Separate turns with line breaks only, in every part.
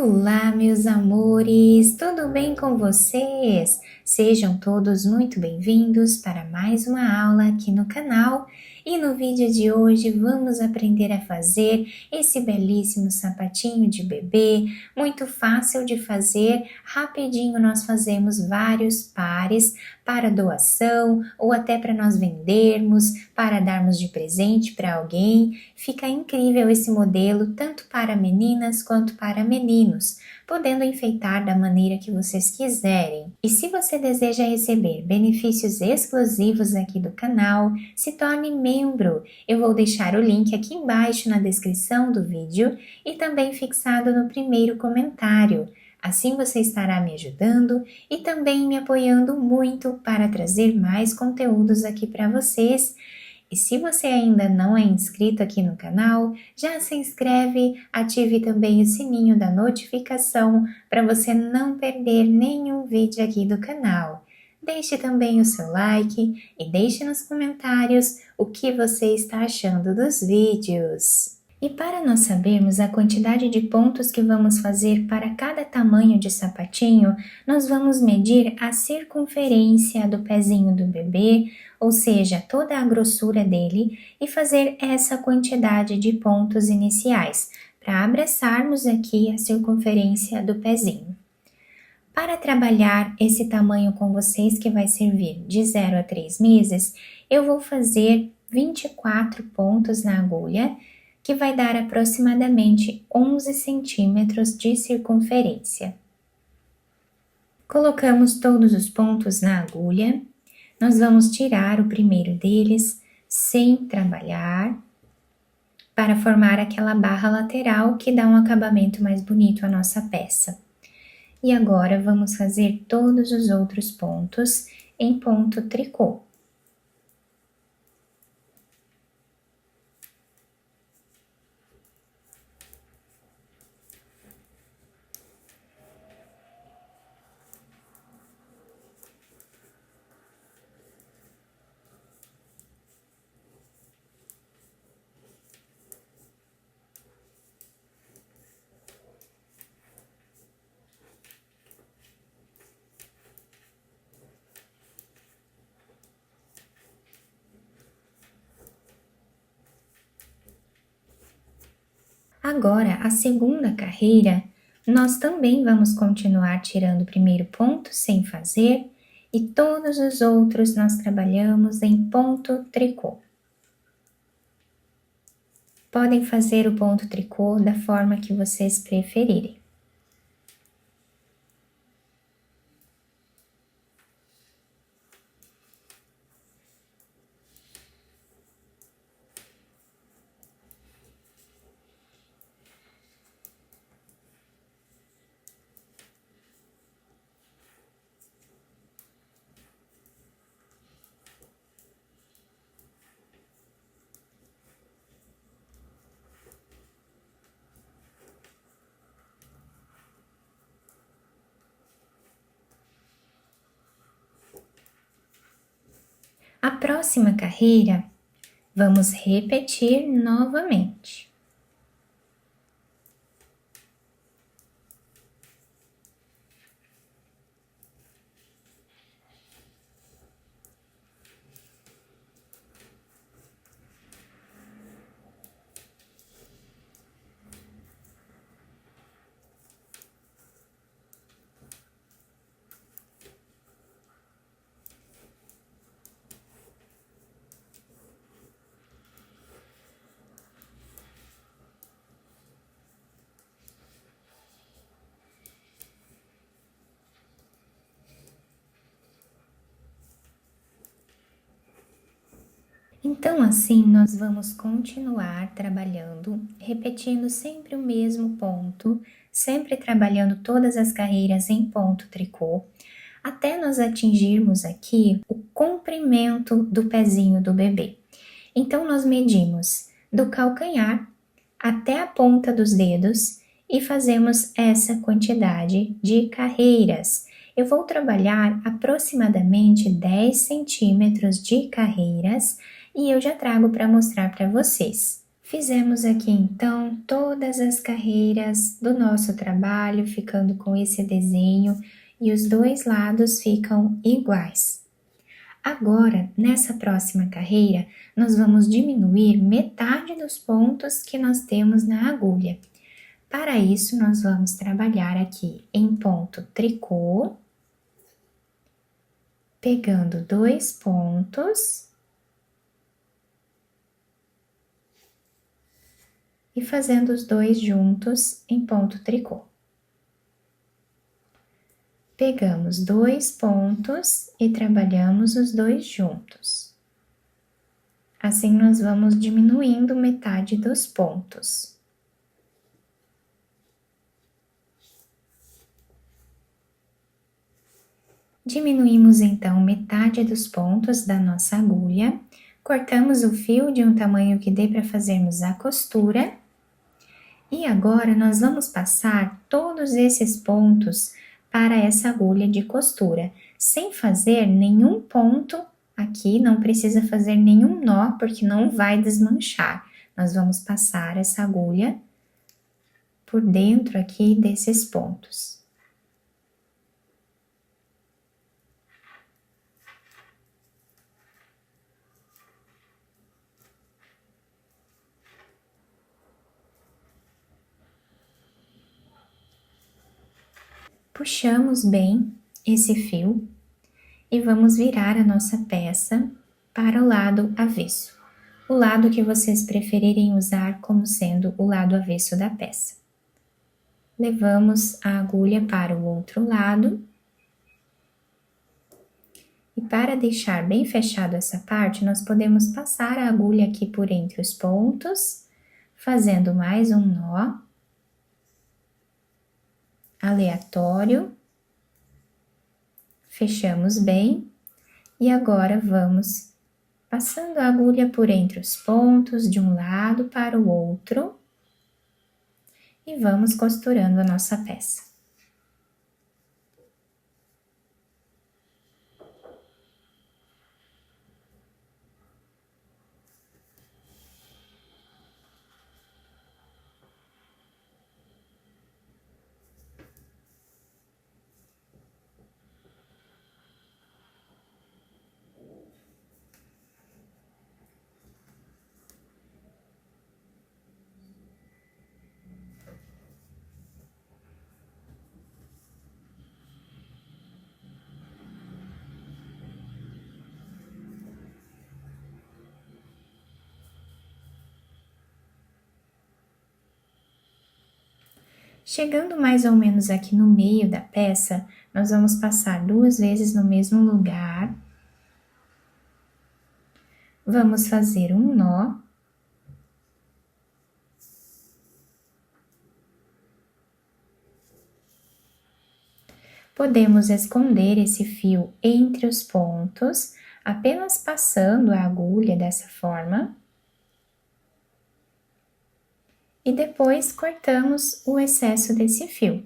Olá, meus amores, tudo bem com vocês? Sejam todos muito bem-vindos para mais uma aula aqui no canal. E no vídeo de hoje vamos aprender a fazer esse belíssimo sapatinho de bebê, muito fácil de fazer, rapidinho nós fazemos vários pares para doação ou até para nós vendermos, para darmos de presente para alguém. Fica incrível esse modelo tanto para meninas quanto para meninos, podendo enfeitar da maneira que vocês quiserem. E se você deseja receber benefícios exclusivos aqui do canal, se torne membro. Eu vou deixar o link aqui embaixo na descrição do vídeo e também fixado no primeiro comentário. Assim você estará me ajudando e também me apoiando muito para trazer mais conteúdos aqui para vocês. E se você ainda não é inscrito aqui no canal, já se inscreve, ative também o sininho da notificação para você não perder nenhum vídeo aqui do canal. Deixe também o seu like e deixe nos comentários o que você está achando dos vídeos. E para nós sabermos a quantidade de pontos que vamos fazer para cada tamanho de sapatinho, nós vamos medir a circunferência do pezinho do bebê, ou seja, toda a grossura dele, e fazer essa quantidade de pontos iniciais, para abraçarmos aqui a circunferência do pezinho. Para trabalhar esse tamanho com vocês, que vai servir de 0 a 3 meses, eu vou fazer 24 pontos na agulha, que vai dar aproximadamente 11 centímetros de circunferência. Colocamos todos os pontos na agulha, nós vamos tirar o primeiro deles sem trabalhar, para formar aquela barra lateral que dá um acabamento mais bonito à nossa peça. E agora vamos fazer todos os outros pontos em ponto tricô. Agora, a segunda carreira, nós também vamos continuar tirando o primeiro ponto sem fazer e todos os outros nós trabalhamos em ponto tricô. Podem fazer o ponto tricô da forma que vocês preferirem. A próxima carreira, vamos repetir novamente. Então, assim, nós vamos continuar trabalhando, repetindo sempre o mesmo ponto, sempre trabalhando todas as carreiras em ponto tricô, até nós atingirmos aqui o comprimento do pezinho do bebê. Então, nós medimos do calcanhar até a ponta dos dedos e fazemos essa quantidade de carreiras. Eu vou trabalhar aproximadamente 10 centímetros de carreiras e eu já trago para mostrar para vocês. Fizemos aqui então todas as carreiras do nosso trabalho, ficando com esse desenho e os dois lados ficam iguais. Agora, nessa próxima carreira, nós vamos diminuir metade dos pontos que nós temos na agulha. Para isso, nós vamos trabalhar aqui em ponto tricô, pegando 2 pontos e fazendo os dois juntos em ponto tricô. Pegamos 2 pontos e trabalhamos os dois juntos. Assim, nós vamos diminuindo metade dos pontos. Diminuímos então metade dos pontos da nossa agulha, cortamos o fio de um tamanho que dê para fazermos a costura. E agora nós vamos passar todos esses pontos para essa agulha de costura, sem fazer nenhum ponto aqui, não precisa fazer nenhum nó, porque não vai desmanchar. Nós vamos passar essa agulha por dentro aqui desses pontos. Puxamos bem esse fio e vamos virar a nossa peça para o lado avesso, o lado que vocês preferirem usar como sendo o lado avesso da peça. Levamos a agulha para o outro lado. E para deixar bem fechado essa parte, nós podemos passar a agulha aqui por entre os pontos, fazendo mais um nó aleatório. Fechamos bem e agora vamos passando a agulha por entre os pontos de um lado para o outro e vamos costurando a nossa peça. Chegando mais ou menos aqui no meio da peça, nós vamos passar 2 vezes no mesmo lugar. Vamos fazer um nó. Podemos esconder esse fio entre os pontos, apenas passando a agulha dessa forma. E depois cortamos o excesso desse fio.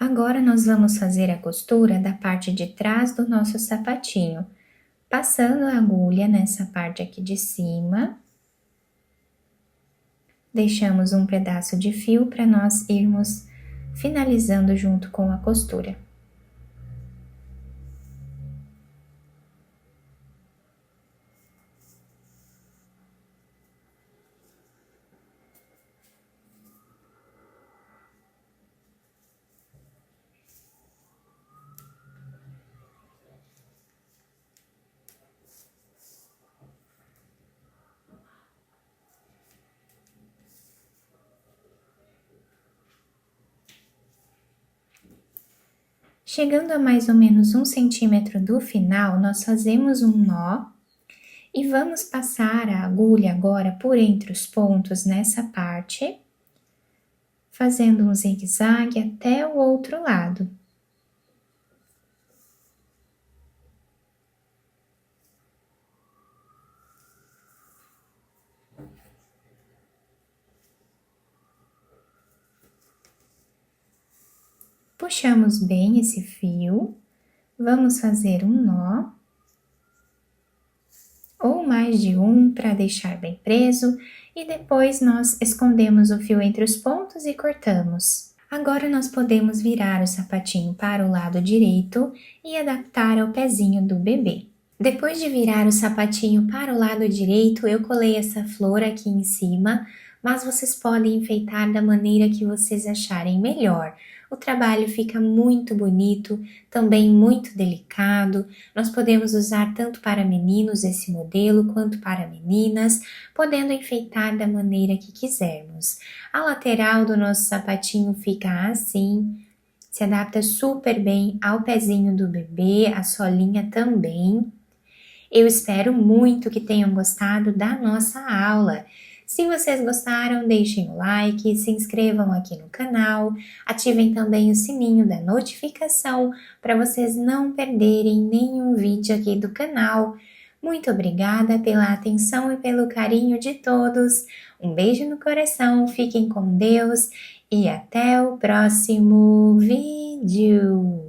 Agora nós vamos fazer a costura da parte de trás do nosso sapatinho, passando a agulha nessa parte aqui de cima. Deixamos um pedaço de fio para nós irmos finalizando junto com a costura. Chegando a mais ou menos 1 centímetro do final, nós fazemos um nó e vamos passar a agulha agora por entre os pontos nessa parte, fazendo um zigue-zague até o outro lado. Puxamos bem esse fio, vamos fazer um nó, ou mais de um para deixar bem preso, e depois nós escondemos o fio entre os pontos e cortamos. Agora nós podemos virar o sapatinho para o lado direito e adaptar ao pezinho do bebê. Depois de virar o sapatinho para o lado direito, eu colei essa flor aqui em cima, mas vocês podem enfeitar da maneira que vocês acharem melhor. O trabalho fica muito bonito, também muito delicado. Nós podemos usar tanto para meninos esse modelo, quanto para meninas, podendo enfeitar da maneira que quisermos. A lateral do nosso sapatinho fica assim, se adapta super bem ao pezinho do bebê, a solinha também. Eu espero muito que tenham gostado da nossa aula. Se vocês gostaram, deixem o like, se inscrevam aqui no canal, ativem também o sininho da notificação para vocês não perderem nenhum vídeo aqui do canal. Muito obrigada pela atenção e pelo carinho de todos. Um beijo no coração, fiquem com Deus e até o próximo vídeo.